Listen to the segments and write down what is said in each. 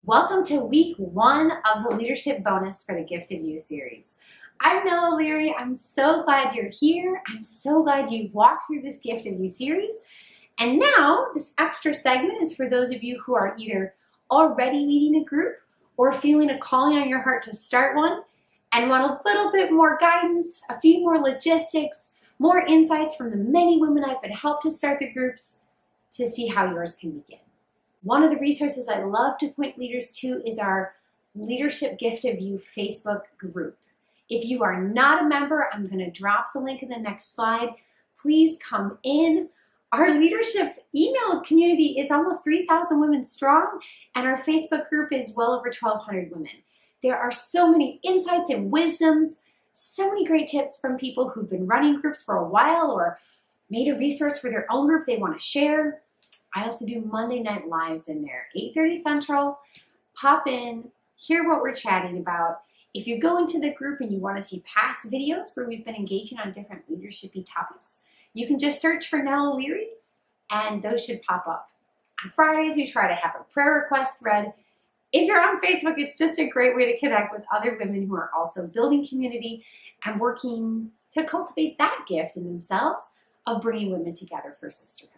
Welcome to week 1 of the Leadership Bonus for the Gift of You series. I'm Nella Leary. I'm so glad you're here. I'm so glad you've walked through this Gift of You series. And now this extra segment is for those of you who are either already leading a group or feeling a calling on your heart to start one and want a little bit more guidance, a few more logistics, more insights from the many women I've been helped to start the groups to see how yours can begin. One of the resources I love to point leaders to is our Leadership Gift of You Facebook group. If you are not a member, I'm going to drop the link in the next slide. Please come in. Our leadership email community is almost 3,000 women strong, and our Facebook group is well over 1,200 women. There are so many insights and wisdoms, so many great tips from people who've been running groups for a while or made a resource for their own group they want to share. I also do Monday night lives in there, 8:30 Central. Pop in, hear what we're chatting about. If you go into the group and you want to see past videos where we've been engaging on different leadership-y topics, you can just search for Nella Leary and those should pop up. On Fridays, we try to have a prayer request thread. If you're on Facebook, it's just a great way to connect with other women who are also building community and working to cultivate that gift in themselves of bringing women together for sisterhood.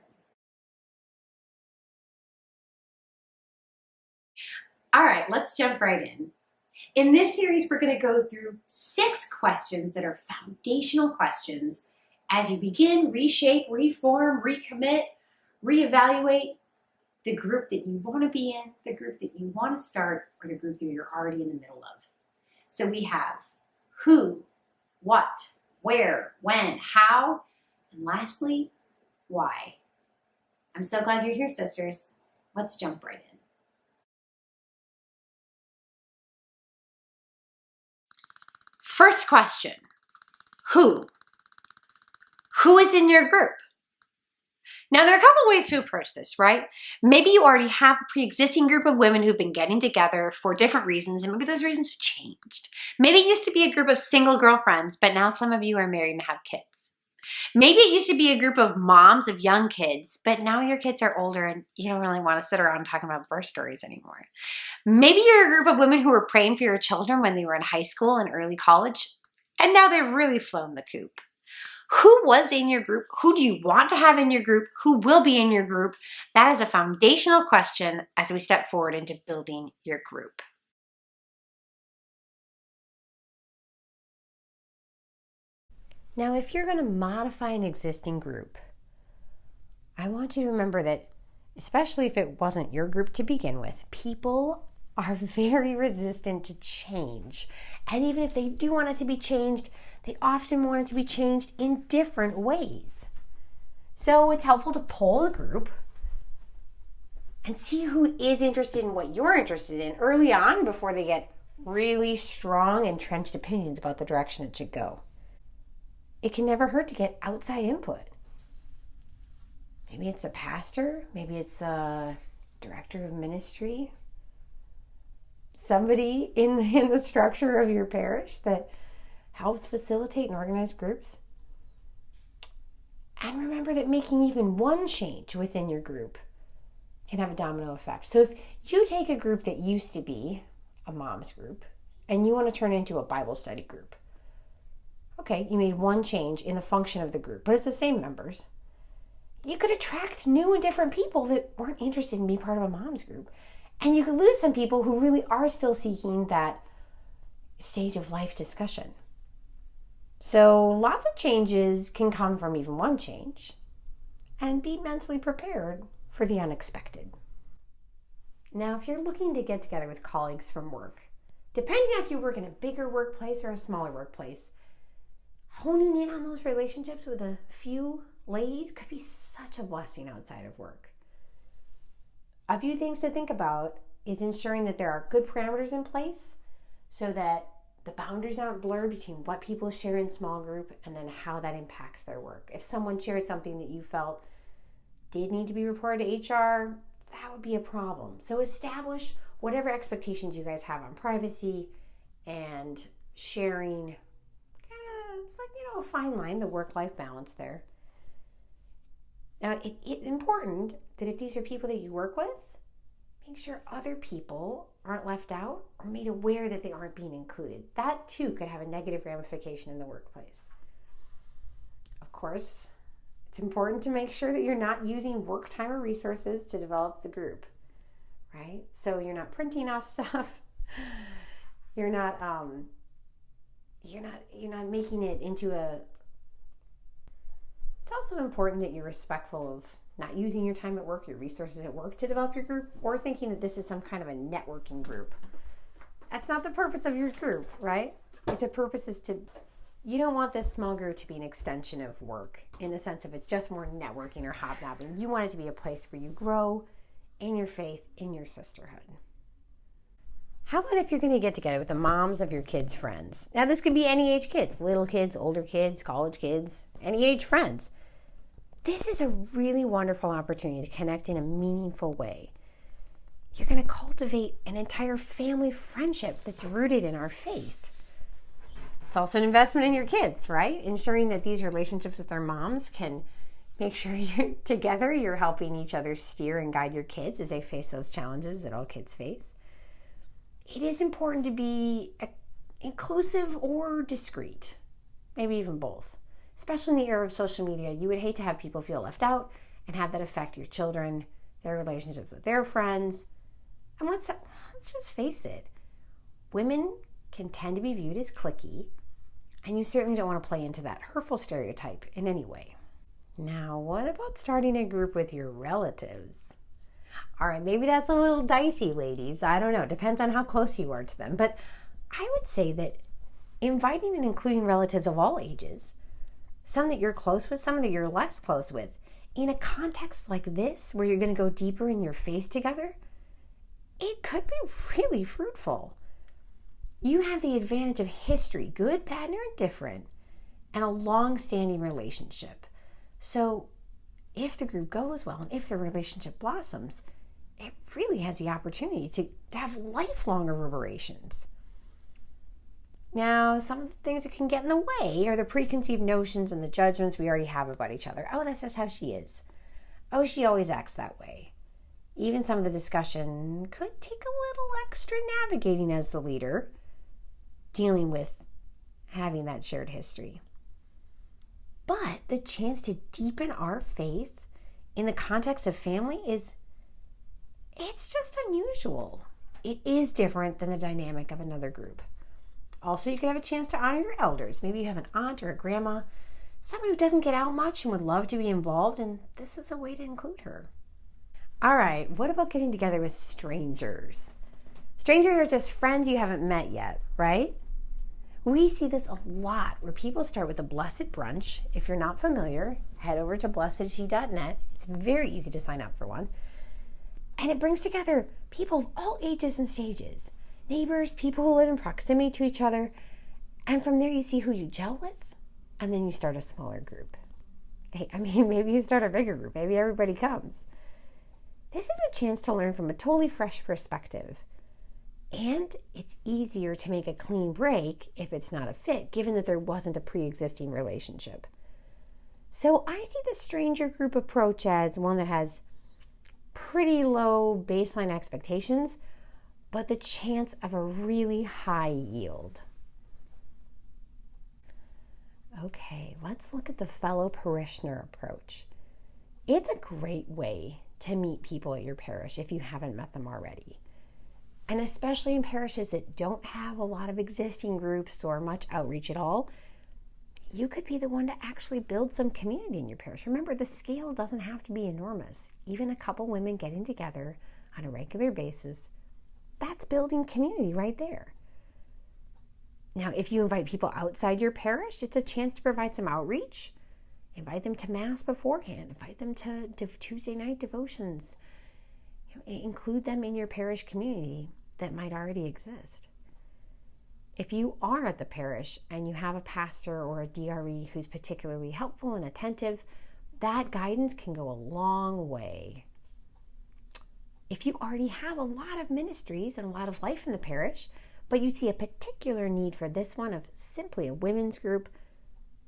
All right, let's jump right in. In this series, we're going to go through 6 questions that are foundational questions as you begin, reshape, reform, recommit, reevaluate the group that you want to be in, the group that you want to start, or the group that you're already in the middle of. So we have who, what, where, when, how, and lastly, why. I'm so glad you're here, sisters. Let's jump right in. First question, who? Who is in your group? Now, there are a couple ways to approach this, right? Maybe you already have a pre-existing group of women who've been getting together for different reasons, and maybe those reasons have changed. Maybe it used to be a group of single girlfriends, but now some of you are married and have kids. Maybe it used to be a group of moms of young kids, but now your kids are older and you don't really want to sit around talking about birth stories anymore. Maybe you're a group of women who were praying for your children when they were in high school and early college, and now they've really flown the coop. Who was in your group? Who do you want to have in your group? Who will be in your group? That is a foundational question as we step forward into building your group. Now, if you're going to modify an existing group, I want you to remember that, especially if it wasn't your group to begin with, people are very resistant to change. And even if they do want it to be changed, they often want it to be changed in different ways. So it's helpful to poll the group and see who is interested in what you're interested in early on before they get really strong, entrenched opinions about the direction it should go. It can never hurt to get outside input. Maybe it's the pastor, maybe it's the director of ministry, somebody in the structure of your parish that helps facilitate and organize groups. And remember that making even one change within your group can have a domino effect. So if you take a group that used to be a mom's group and you want to turn it into a Bible study group, okay, you made one change in the function of the group, but it's the same members. You could attract new and different people that weren't interested in being part of a mom's group. And you could lose some people who really are still seeking that stage of life discussion. So lots of changes can come from even one change, and be mentally prepared for the unexpected. Now, if you're looking to get together with colleagues from work, depending on if you work in a bigger workplace or a smaller workplace, honing in on those relationships with a few ladies could be such a blessing outside of work. A few things to think about is ensuring that there are good parameters in place so that the boundaries aren't blurred between what people share in small group and then how that impacts their work. If someone shared something that you felt did need to be reported to HR, that would be a problem. So establish whatever expectations you guys have on privacy and sharing. It's like, a fine line, the work-life balance there. Now, it's important that if these are people that you work with, make sure other people aren't left out or made aware that they aren't being included. That too could have a negative ramification in the workplace. Of course, it's important to make sure that you're not using work time or resources to develop the group, right? So you're not printing off stuff. You're not making it into a. It's also important that you're respectful of not using your time at work, your resources at work to develop your group, or thinking that this is some kind of a networking group. That's not the purpose of your group, right? The purpose is to, you don't want this small group to be an extension of work in the sense of it's just more networking or hobnobbing. You want it to be a place where you grow in your faith, in your sisterhood. How about if you're going to get together with the moms of your kids' friends? Now, this could be any age kids, little kids, older kids, college kids, any age friends. This is a really wonderful opportunity to connect in a meaningful way. You're going to cultivate an entire family friendship that's rooted in our faith. It's also an investment in your kids, right? Ensuring that these relationships with their moms can make sure you're together, you're helping each other steer and guide your kids as they face those challenges that all kids face. It is important to be inclusive or discreet, maybe even both. Especially in the era of social media, you would hate to have people feel left out and have that affect your children, their relationships with their friends. And let's just face it, women can tend to be viewed as cliquey, and you certainly don't want to play into that hurtful stereotype in any way. Now, what about starting a group with your relatives? All right, maybe that's a little dicey, ladies. I don't know. It depends on how close you are to them. But I would say that inviting and including relatives of all ages, some that you're close with, some that you're less close with, in a context like this, where you're going to go deeper in your faith together, it could be really fruitful. You have the advantage of history, good, bad, or indifferent, and a long-standing relationship. So if the group goes well and if the relationship blossoms, it really has the opportunity to have lifelong reverberations. Now, some of the things that can get in the way are the preconceived notions and the judgments we already have about each other. Oh, that's just how she is. Oh, she always acts that way. Even some of the discussion could take a little extra navigating as the leader, dealing with having that shared history. But the chance to deepen our faith in the context of family it's just unusual. It is different than the dynamic of another group. Also, you could have a chance to honor your elders. Maybe you have an aunt or a grandma, someone who doesn't get out much and would love to be involved, and this is a way to include her. All right, what about getting together with strangers? Strangers are just friends you haven't met yet, right? We see this a lot where people start with a blessed brunch. If you're not familiar, head over to blessedshe.net. It's very easy to sign up for one. And it brings together people of all ages and stages. Neighbors, people who live in proximity to each other. And from there you see who you gel with, and then you start a smaller group. Maybe you start a bigger group. Maybe everybody comes. This is a chance to learn from a totally fresh perspective. And it's easier to make a clean break if it's not a fit, given that there wasn't a pre-existing relationship. So I see the stranger group approach as one that has pretty low baseline expectations, but the chance of a really high yield. Okay, let's look at the fellow parishioner approach. It's a great way to meet people at your parish if you haven't met them already. And especially in parishes that don't have a lot of existing groups or much outreach at all, you could be the one to actually build some community in your parish. Remember, the scale doesn't have to be enormous. Even a couple women getting together on a regular basis, that's building community right there. Now, if you invite people outside your parish, it's a chance to provide some outreach. Invite them to Mass beforehand. Invite them to Tuesday night devotions. Include them in your parish community that might already exist. If you are at the parish and you have a pastor or a DRE who's particularly helpful and attentive, that guidance can go a long way. If you already have a lot of ministries and a lot of life in the parish, but you see a particular need for this one of simply a women's group,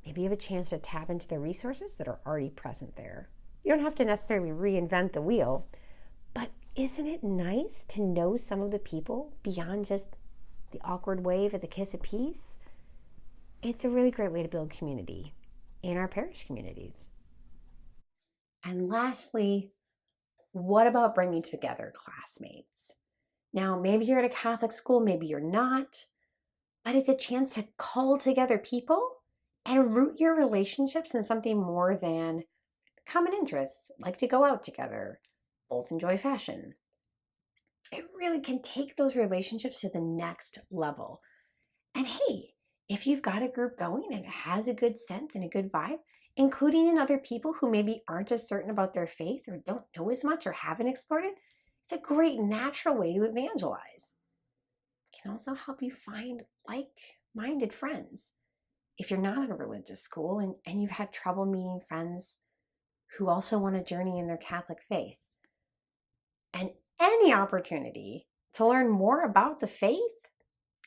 maybe you have a chance to tap into the resources that are already present there. You don't have to necessarily reinvent the wheel, but isn't it nice to know some of the people beyond just the awkward wave at the kiss of peace? It's a really great way to build community in our parish communities. And lastly, what about bringing together classmates? Now, maybe you're at a Catholic school, maybe you're not, but it's a chance to call together people and root your relationships in something more than common interests, like to go out together, both enjoy fashion. It really can take those relationships to the next level. And hey, if you've got a group going and it has a good sense and a good vibe, including in other people who maybe aren't as certain about their faith or don't know as much or haven't explored it, it's a great natural way to evangelize. It can also help you find like-minded friends. If you're not in a religious school and you've had trouble meeting friends who also want a journey in their Catholic faith, and any opportunity to learn more about the faith,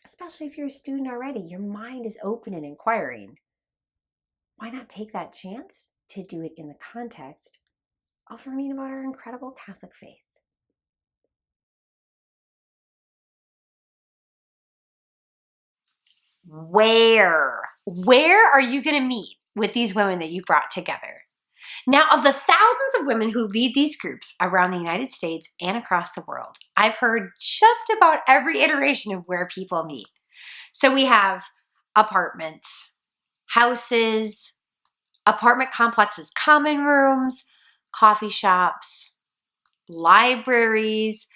especially if you're a student already, your mind is open and inquiring. Why not take that chance to do it in the context of learning about our incredible Catholic faith? Where are you going to meet with these women that you brought together? Now, of the thousands of women who lead these groups around the United States and across the world, I've heard just about every iteration of where people meet. So we have apartments, houses, apartment complexes, common rooms, coffee shops, libraries,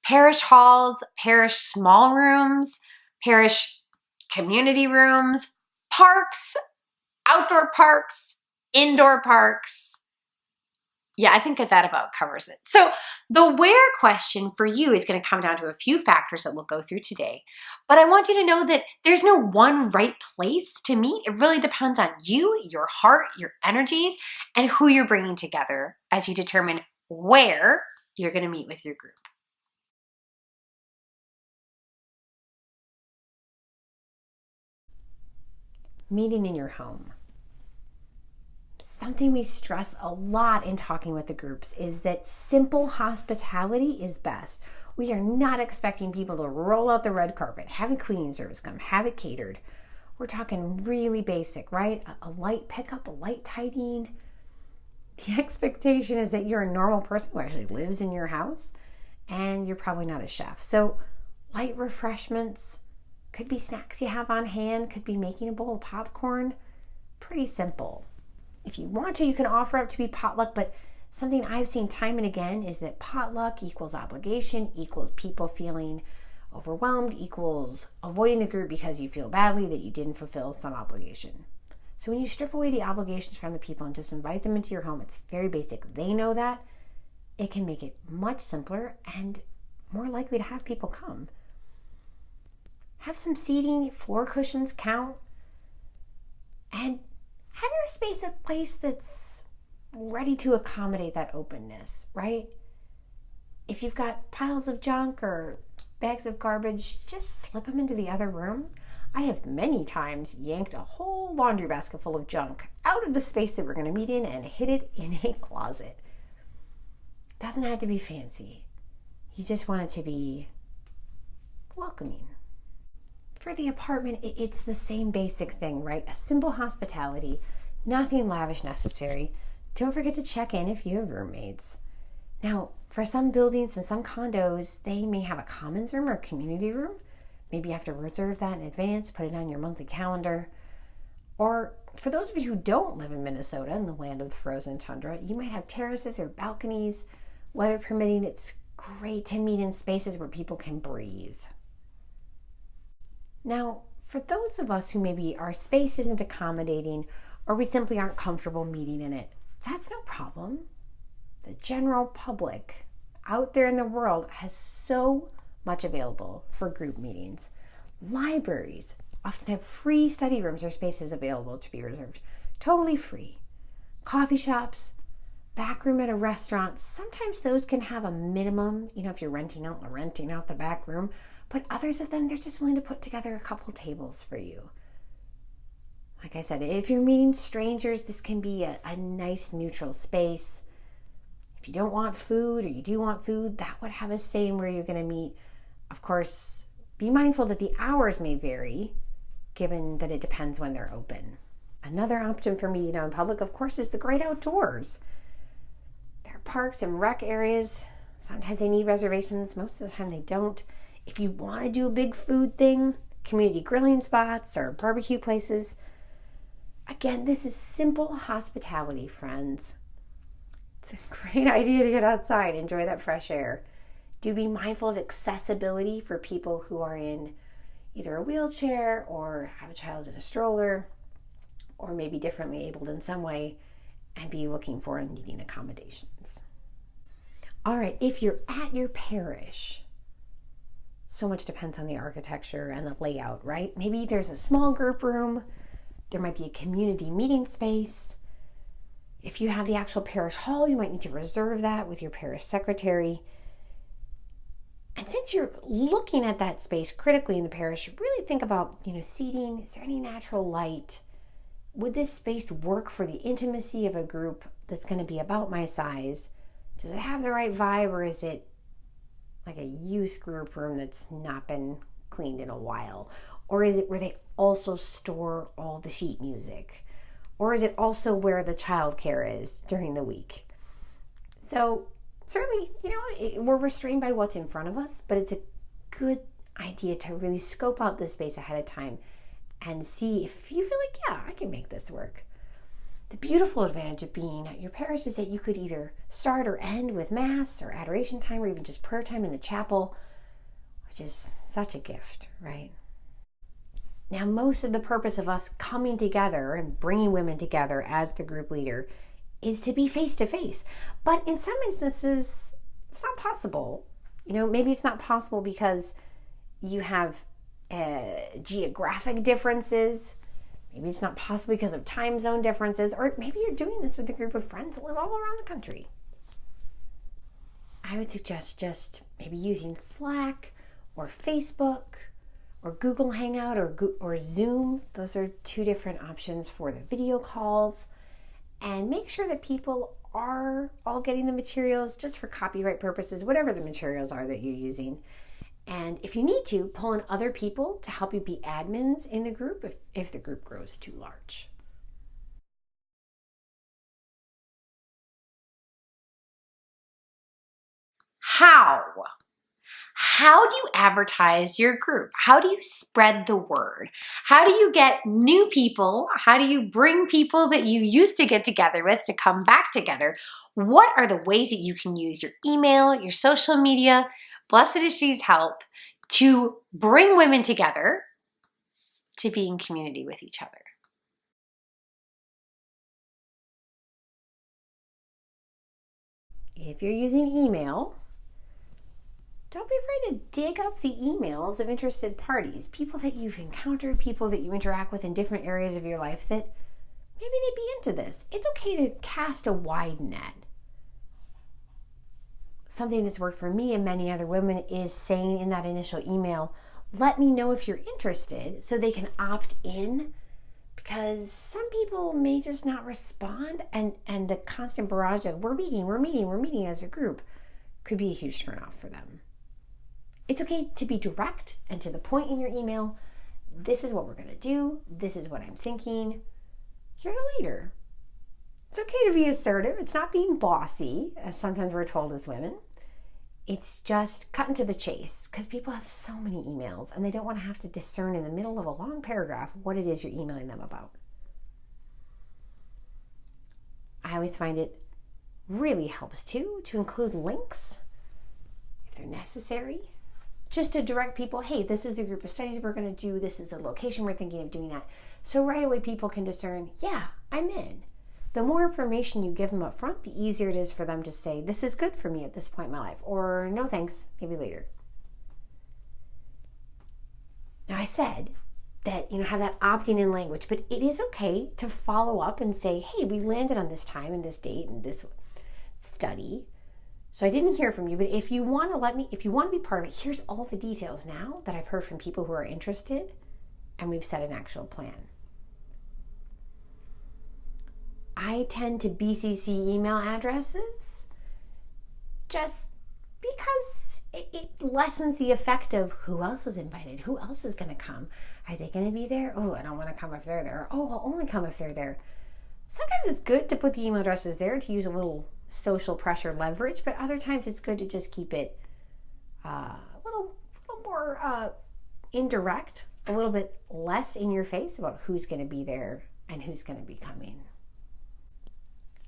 parish halls, parish small rooms, parish community rooms, parks, outdoor parks, indoor parks. Yeah, I think that about covers it. So the where question for you is going to come down to a few factors that we'll go through today. But I want you to know that there's no one right place to meet. It really depends on you, your heart, your energies, and who you're bringing together as you determine where you're going to meet with your group. Meeting in your home. Something we stress a lot in talking with the groups is that simple hospitality is best. We are not expecting people to roll out the red carpet, have a cleaning service come, have it catered. We're talking really basic, right? A light pickup, a light tidying. The expectation is that you're a normal person who actually lives in your house and you're probably not a chef. So light refreshments, could be snacks you have on hand, could be making a bowl of popcorn. Pretty simple. If you want to, you can offer up to be potluck, but something I've seen time and again is that potluck equals obligation, equals people feeling overwhelmed, equals avoiding the group because you feel badly that you didn't fulfill some obligation. So when you strip away the obligations from the people and just invite them into your home, it's very basic. They know that. It can make it much simpler and more likely to have people come. Have some seating, floor cushions count, and have your space a place that's ready to accommodate that openness, right? If you've got piles of junk or bags of garbage, just slip them into the other room. I have many times yanked a whole laundry basket full of junk out of the space that we're going to meet in and hid it in a closet. It doesn't have to be fancy. You just want it to be welcoming. For the apartment, it's the same basic thing, right? A simple hospitality, nothing lavish necessary. Don't forget to check in if you have roommates. Now, for some buildings and some condos, they may have a commons room or a community room. Maybe you have to reserve that in advance, put it on your monthly calendar. Or for those of you who don't live in Minnesota, in the land of the frozen tundra, you might have terraces or balconies. Weather permitting, it's great to meet in spaces where people can breathe. Now, for those of us who maybe our space isn't accommodating or we simply aren't comfortable meeting in it, that's no problem. The general public out there in the world has so much available for group meetings. Libraries often have free study rooms or spaces available to be reserved, totally free. Coffee shops, back room at a restaurant, sometimes those can have a minimum, if you're renting out the back room, but others of them, they're just willing to put together a couple tables for you. Like I said, if you're meeting strangers, this can be a nice neutral space. If If you don't want food or you do want food, that would have a say in where you're going to meet. Of course, be mindful that the hours may vary, given that it depends when they're open. Another option for meeting out in public, of course, is the great outdoors. There are parks and rec areas. Sometimes they need reservations. Most of the time they don't. If you want to do a big food thing, community grilling spots or barbecue places. Again, this is simple hospitality, friends. It's a great idea to get outside, enjoy that fresh air. Do be mindful of accessibility for people who are in either a wheelchair or have a child in a stroller or maybe differently abled in some way, and be looking for and needing accommodations. All right, if you're at your parish, so much depends on the architecture and the layout, right? Maybe there's a small group room. There might be a community meeting space. If you have the actual parish hall, you might need to reserve that with your parish secretary. And since you're looking at that space critically in the parish, really think about, seating. Is there any natural light? Would this space work for the intimacy of a group that's going to be about my size? Does it have the right vibe, or is it like a youth group room that's not been cleaned in a while? Or is it where they also store all the sheet music? Or is it also where the childcare is during the week? So certainly, we're restrained by what's in front of us, but it's a good idea to really scope out this space ahead of time and see if you feel like, yeah, I can make this work. The beautiful advantage of being at your parish is that you could either start or end with mass or adoration time or even just prayer time in the chapel, which is such a gift, right? Now, most of the purpose of us coming together and bringing women together as the group leader is to be face-to-face. But in some instances, it's not possible. Maybe it's not possible because you have geographic differences. Maybe it's not possible because of time zone differences. Or maybe you're doing this with a group of friends that live all around the country. I would suggest just maybe using Slack or Facebook or Google Hangout or Zoom. Those are two different options for the video calls. And make sure that people are all getting the materials just for copyright purposes, whatever the materials are that you're using. And if you need to, pull in other people to help you be admins in the group if the group grows too large. How do you advertise your group? How do you spread the word? How do you get new people? How do you bring people that you used to get together with to come back together? What are the ways that you can use your email, your social media, Blessed is She's help to bring women together to be in community with each other? If you're using email, don't be afraid to dig up the emails of interested parties, people that you've encountered, people that you interact with in different areas of your life that maybe they'd be into this. It's okay to cast a wide net. Something that's worked for me and many other women is saying in that initial email, let me know if you're interested so they can opt in, because some people may just not respond, and the constant barrage of we're meeting as a group could be a huge turnoff for them. It's okay to be direct and to the point in your email. This is what we're going to do. This is what I'm thinking. You're the leader. It's okay to be assertive. It's not being bossy, as sometimes we're told as women. It's just cutting to the chase, because people have so many emails and they don't want to have to discern in the middle of a long paragraph what it is you're emailing them about. I always find it really helps too to include links if they're necessary, just to direct people, hey, this is the group of studies we're going to do. This is the location we're thinking of doing at. So right away people can discern, yeah, I'm in. The more information you give them up front, the easier it is for them to say, this is good for me at this point in my life, or no thanks, maybe later. Now I said that, have that opting in language, but it is okay to follow up and say, hey, we landed on this time and this date and this study. So I didn't hear from you, but if you want to be part of it, here's all the details now that I've heard from people who are interested, and we've set an actual plan. I tend to BCC email addresses just because it lessens the effect of who else was invited, who else is going to come. Are they going to be there? Oh, I don't want to come if they're there. Oh, I'll only come if they're there. Sometimes it's good to put the email addresses there to use a little social pressure leverage, but other times it's good to just keep it a little more indirect, a little bit less in your face about who's going to be there and who's going to be coming.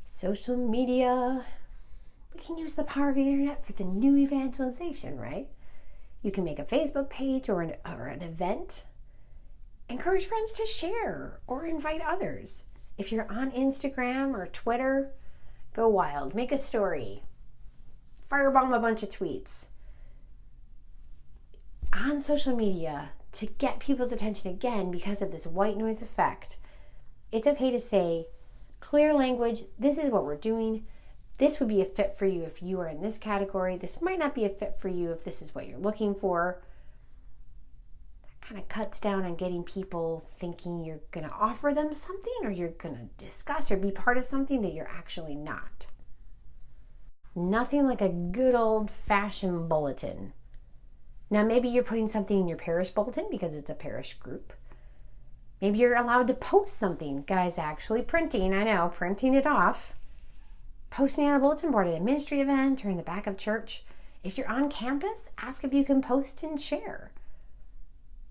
Social media. We can use the power of the internet for the new evangelization, right? You can make a Facebook page or an event. Encourage friends to share or invite others. If you're on Instagram or Twitter, go wild. Make a story. Firebomb a bunch of tweets. On social media, to get people's attention again because of this white noise effect, it's okay to say, clear language, this is what we're doing. This would be a fit for you if you are in this category. This might not be a fit for you if this is what you're looking for. That kind of cuts down on getting people thinking you're going to offer them something or you're going to discuss or be part of something that you're actually not. Nothing like a good old-fashioned bulletin. Now, maybe you're putting something in your parish bulletin because it's a parish group. Maybe you're allowed to post something. Guys, actually printing it off. Posting on a bulletin board at a ministry event or in the back of church. If you're on campus, ask if you can post and share.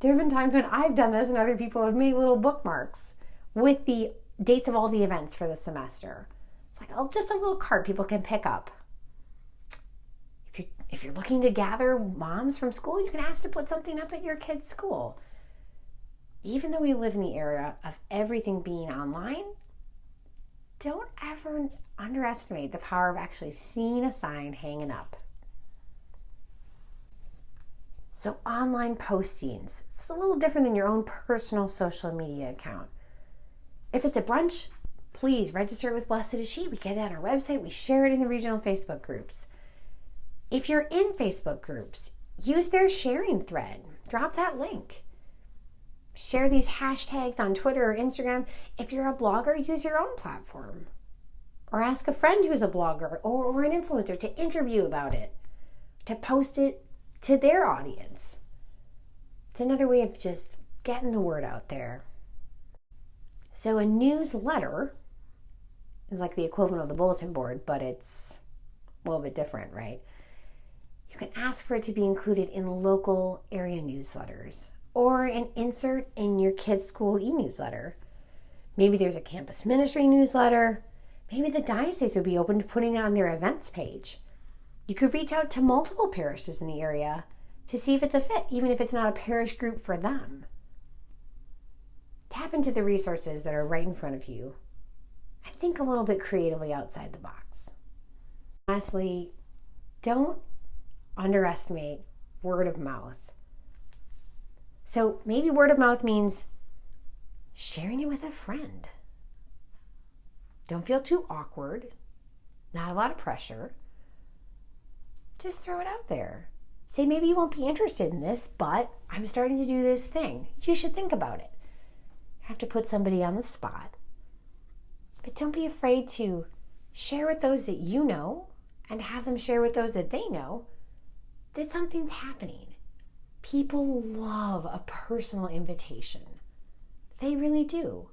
There have been times when I've done this and other people have made little bookmarks with the dates of all the events for the semester. It's like just a little card people can pick up. If you're looking to gather moms from school, you can ask to put something up at your kid's school. Even though we live in the era of everything being online, don't ever underestimate the power of actually seeing a sign hanging up. So online postings, it's a little different than your own personal social media account. If it's a brunch, please register with Blessed Is She. We get it on our website. We share it in the regional Facebook groups. If you're in Facebook groups, use their sharing thread. Drop that link. Share these hashtags on Twitter or Instagram. If you're a blogger, use your own platform. Or ask a friend who's a blogger or an influencer to interview about it, to post it to their audience. It's another way of just getting the word out there. So a newsletter is like the equivalent of the bulletin board, but it's a little bit different, right? You can ask for it to be included in local area newsletters or an insert in your kid's school e-newsletter. Maybe there's a campus ministry newsletter. Maybe the diocese would be open to putting it on their events page. You could reach out to multiple parishes in the area to see if it's a fit, even if it's not a parish group for them. Tap into the resources that are right in front of you and think a little bit creatively outside the box. Lastly, don't underestimate word of mouth. So maybe word of mouth means sharing it with a friend. Don't feel too awkward, not a lot of pressure. Just throw it out there. Say, maybe you won't be interested in this, but I'm starting to do this thing. You should think about it. You have to put somebody on the spot. But don't be afraid to share with those that you know and have them share with those that they know that something's happening. People love a personal invitation. They really do.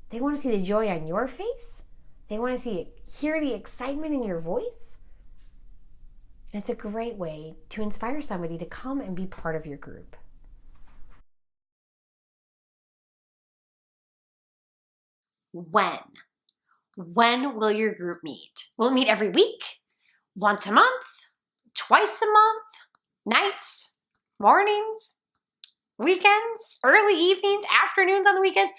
They want to see the joy on your face. They want to hear the excitement in your voice. And it's a great way to inspire somebody to come and be part of your group. When? When will your group meet? Will it meet every week? Once a month? Twice a month? Nights? Mornings? Weekends? Early evenings? Afternoons on the weekends?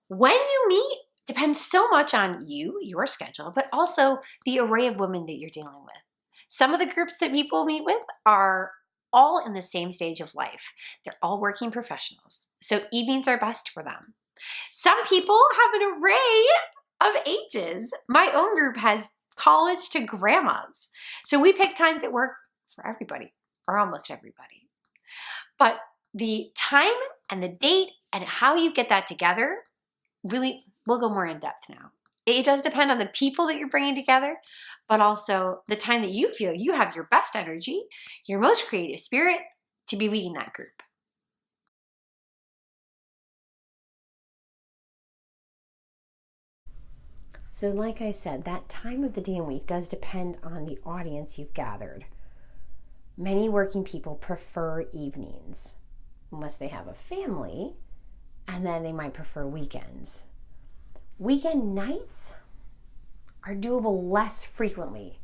When you meet depends so much on you, your schedule, but also the array of women that you're dealing with. Some of the groups that people meet with are all in the same stage of life. They're all working professionals, so evenings are best for them. Some people have an array of ages. My own group has college to grandmas. So we pick times that work for everybody, or almost everybody. But the time and the date and how you get that together, really, we'll go more in depth now. It does depend on the people that you're bringing together, but also the time that you feel you have your best energy, your most creative spirit to be leading that group. So like I said, that time of the day and week does depend on the audience you've gathered. Many working people prefer evenings, unless they have a family, and then they might prefer weekends. Weekend nights are doable less frequently.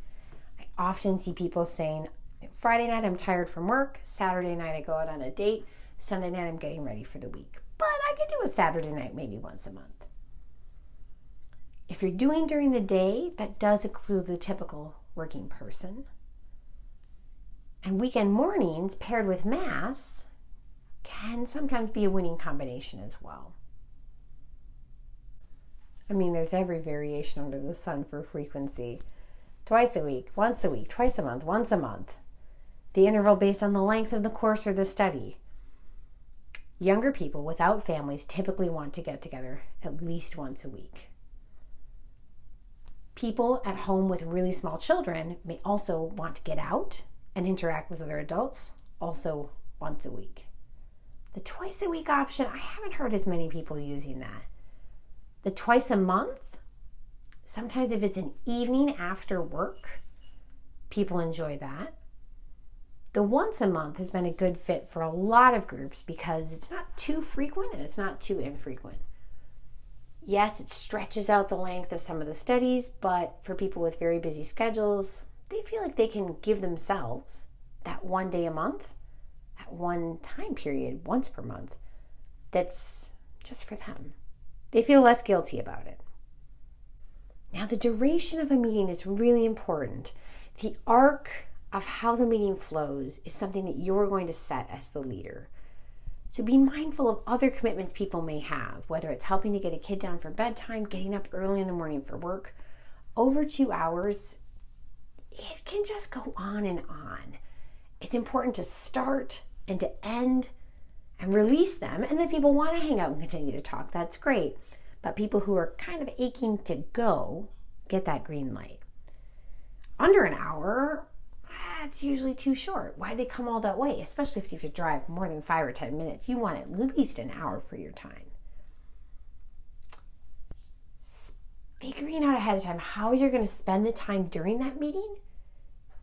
I often see people saying, Friday night I'm tired from work, Saturday night I go out on a date, Sunday night I'm getting ready for the week. But I could do a Saturday night maybe once a month. If you're doing during the day, that does include the typical working person. And weekend mornings paired with Mass can sometimes be a winning combination as well. I mean, there's every variation under the sun for frequency. Twice a week, once a week, twice a month, once a month. The interval based on the length of the course or the study. Younger people without families typically want to get together at least once a week. People at home with really small children may also want to get out and interact with other adults, also once a week. The twice a week option, I haven't heard as many people using that. The twice a month, sometimes if it's an evening after work, people enjoy that. The once a month has been a good fit for a lot of groups because it's not too frequent and it's not too infrequent. Yes, it stretches out the length of some of the studies, but for people with very busy schedules, they feel like they can give themselves that one day a month, that one time period once per month, that's just for them. They feel less guilty about it. Now, the duration of a meeting is really important. The arc of how the meeting flows is something that you're going to set as the leader. So be mindful of other commitments people may have, whether it's helping to get a kid down for bedtime, getting up early in the morning for work. Over 2 hours, it can just go on and on. It's important to start and to end and release them. And then people want to hang out and continue to talk. That's great. But people who are kind of aching to go get that green light. Under an hour, it's usually too short. Why'd they come all that way? Especially if you drive more than 5 or 10 minutes. You want at least an hour for your time. Figuring out ahead of time how you're going to spend the time during that meeting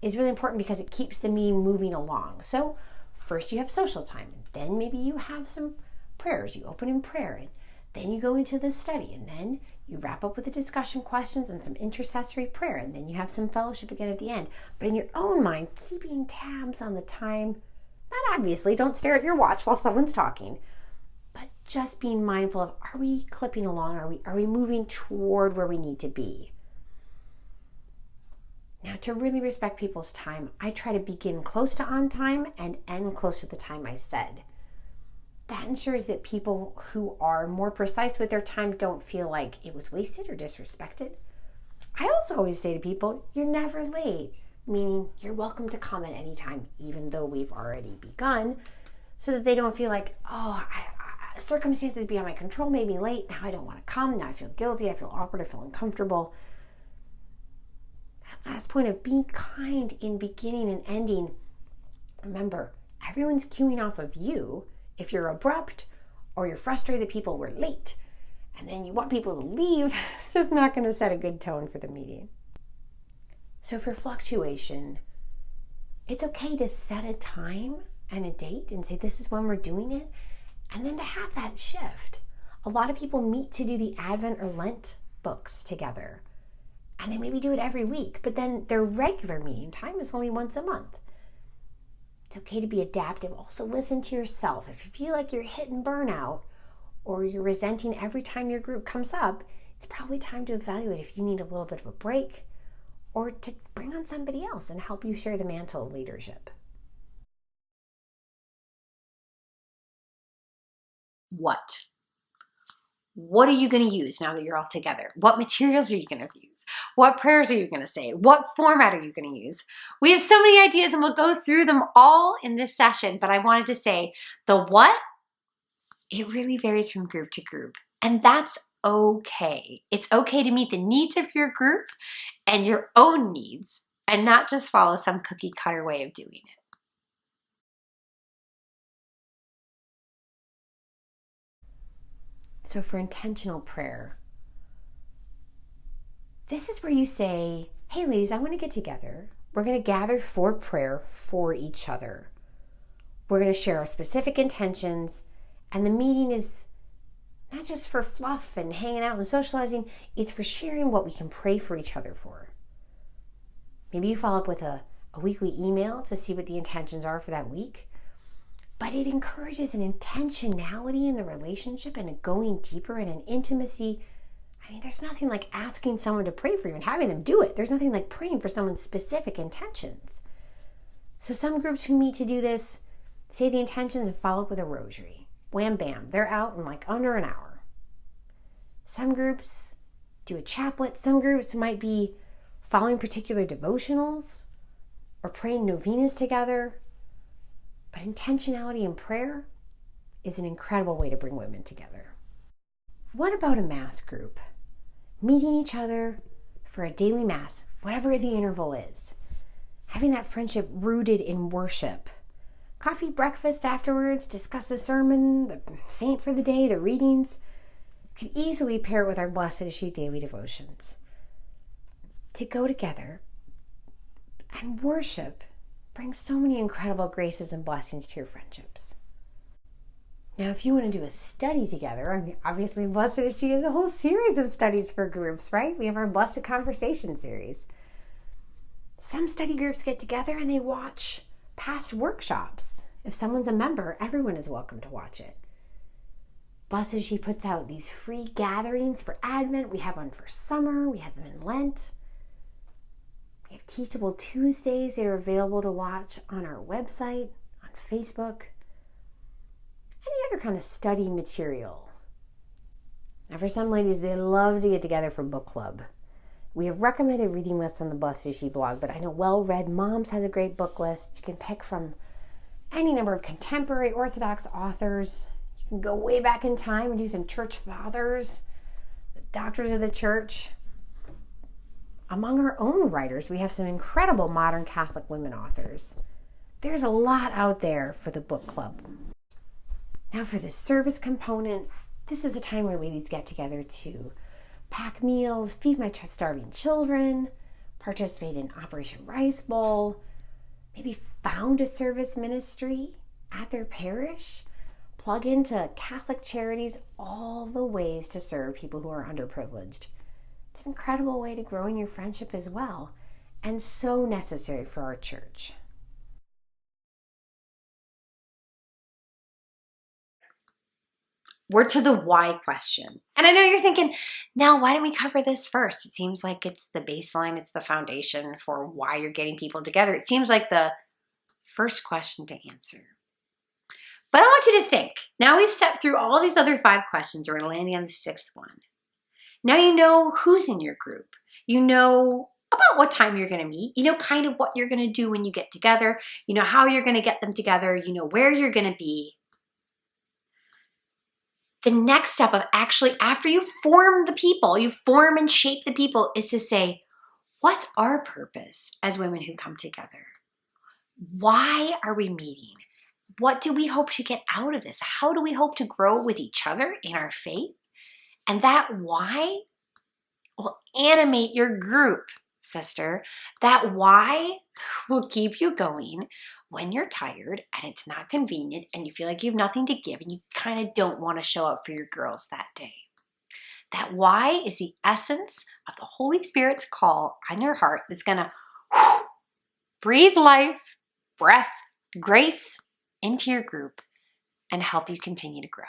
is really important because it keeps the meeting moving along. So first you have social time, and then maybe you have some prayers. You open in prayer, and then you go into the study, and then you wrap up with the discussion questions and some intercessory prayer, and then you have some fellowship again at the end. But in your own mind, keeping tabs on the time, not obviously, don't stare at your watch while someone's talking, but just being mindful of, are we clipping along? Are we moving toward where we need to be? Now, to really respect people's time, I try to begin close to on time and end close to the time I said. That ensures that people who are more precise with their time don't feel like it was wasted or disrespected. I also always say to people, you're never late, meaning you're welcome to come at any time, even though we've already begun, so that they don't feel like, circumstances beyond my control made me late. Now I don't want to come. Now I feel guilty. I feel awkward. I feel uncomfortable. That last point of being kind in beginning and ending. Remember, everyone's queuing off of you. If you're abrupt or you're frustrated that people were late and then you want people to leave, it's just not going to set a good tone for the meeting. So for fluctuation, it's okay to set a time and a date and say this is when we're doing it, and then to have that shift. A lot of people meet to do the Advent or Lent books together, and they maybe do it every week, but then their regular meeting time is only once a month. It's okay to be adaptive. Also listen to yourself. If you feel like you're hitting burnout or you're resenting every time your group comes up, it's probably time to evaluate if you need a little bit of a break or to bring on somebody else and help you share the mantle of leadership. What? What are you going to use now that you're all together? What materials are you going to use? What prayers are you going to say? What format are you going to use? We have so many ideas and we'll go through them all in this session, but I wanted to say the what, it really varies from group to group. And that's okay. It's okay to meet the needs of your group and your own needs and not just follow some cookie cutter way of doing it. So for intentional prayer, this is where you say, hey ladies, I want to get together. We're going to gather for prayer for each other. We're going to share our specific intentions, and the meeting is not just for fluff and hanging out and socializing, it's for sharing what we can pray for each other for. Maybe you follow up with a weekly email to see what the intentions are for that week, but it encourages an intentionality in the relationship and a going deeper and an intimacy. I mean, there's nothing like asking someone to pray for you and having them do it. There's nothing like praying for someone's specific intentions. So some groups who meet to do this say the intentions and follow up with a rosary. Wham, bam, they're out in like under an hour. Some groups do a chaplet. Some groups might be following particular devotionals or praying novenas together. But intentionality in prayer is an incredible way to bring women together. What about a mass group? Meeting each other for a daily mass, whatever the interval is. Having that friendship rooted in worship. Coffee, breakfast afterwards, discuss the sermon, the saint for the day, the readings. Could easily pair it with our Blessed is She daily devotions. To go together and worship brings so many incredible graces and blessings to your friendships. Now, if you want to do a study together, I mean, obviously Blessed is She is a whole series of studies for groups, right? We have our Blessed Conversation series. Some study groups get together and they watch past workshops. If someone's a member, everyone is welcome to watch it. Blessed is She puts out these free gatherings for Advent. We have one for summer. We have them in Lent. We have Teachable Tuesdays that are available to watch on our website, on Facebook. Any other kind of study material. Now for some ladies, they love to get together for book club. We have recommended reading lists on the Blessed is She blog, but I know Well Read Moms has a great book list. You can pick from any number of contemporary Orthodox authors. You can go way back in time and do some church fathers, the doctors of the church. Among our own writers, we have some incredible modern Catholic women authors. There's a lot out there for the book club. Now for the service component, this is a time where ladies get together to pack meals, feed my starving children, participate in Operation Rice Bowl, maybe found a service ministry at their parish, plug into Catholic charities, all the ways to serve people who are underprivileged. It's an incredible way to grow in your friendship as well, and so necessary for our church. We're to the why question. And I know you're thinking, now why don't we cover this first? It seems like it's the baseline, it's the foundation for why you're getting people together. It seems like the first question to answer. But I want you to think, now we've stepped through all these other 5 questions, and we're landing on the 6th one. Now you know who's in your group. You know about what time you're going to meet. You know kind of what you're going to do when you get together. You know how you're going to get them together. You know where you're going to be. The next step of actually, after you form the people, you form and shape the people, is to say, what's our purpose as women who come together? Why are we meeting? What do we hope to get out of this? How do we hope to grow with each other in our faith? And that why will animate your group, sister. That why will keep you going when you're tired and it's not convenient and you feel like you have nothing to give and you kind of don't want to show up for your girls that day. That why is the essence of the Holy Spirit's call on your heart that's going to breathe life, breath, grace into your group and help you continue to grow.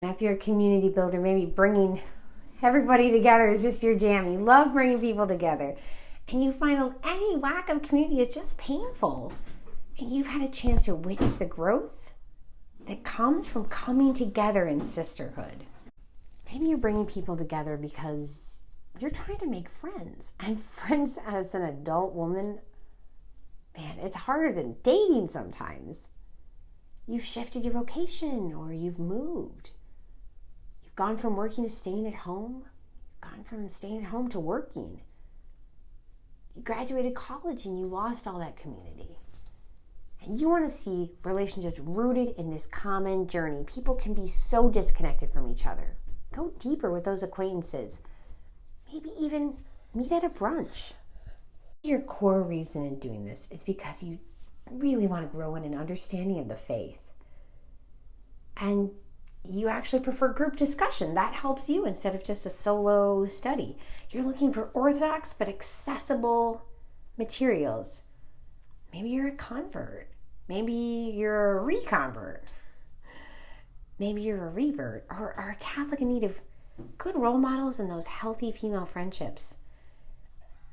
If you're a community builder, maybe bringing everybody together is just your jam. You love bringing people together. And you find any lack of community is just painful. And you've had a chance to witness the growth that comes from coming together in sisterhood. Maybe you're bringing people together because you're trying to make friends. And friends as an adult woman, man, it's harder than dating sometimes. you've shifted your vocation or you've moved. You've gone from working to staying at home. You've gone from staying at home to working. You graduated college and you lost all that community. And you want to see relationships rooted in this common journey. People can be so disconnected from each other. Go deeper with those acquaintances. Maybe even meet at a brunch. Your core reason in doing this is because you really want to grow in an understanding of the faith. And you actually prefer group discussion. That helps you instead of just a solo study. You're looking for orthodox but accessible materials. Maybe you're a convert. Maybe you're a reconvert. Maybe you're a revert or are a Catholic in need of good role models and those healthy female friendships.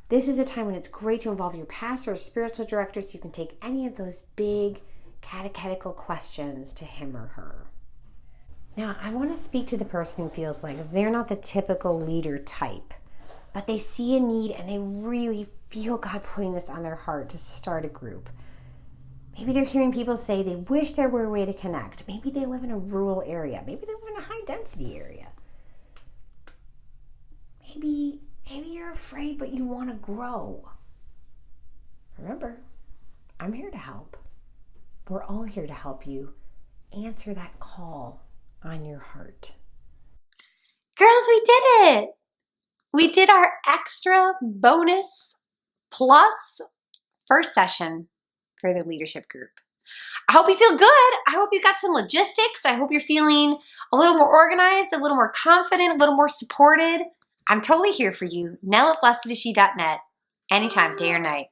This is a time when it's great to involve your pastor or spiritual director so you can take any of those big catechetical questions to him or her. Now, I want to speak to the person who feels like they're not the typical leader type, but they see a need and they really feel God putting this on their heart to start a group. Maybe they're hearing people say they wish there were a way to connect. Maybe they live in a rural area. Maybe they live in a high-density area. Maybe you're afraid, but you want to grow. Remember, I'm here to help. We're all here to help you answer that call on your heart. Girls, we did it! We did our extra bonus plus first session for the leadership group. I hope you feel good. I hope you got some logistics. I hope you're feeling a little more organized, a little more confident, a little more supported. I'm totally here for you. Nell@blessedshe.net anytime, day or night.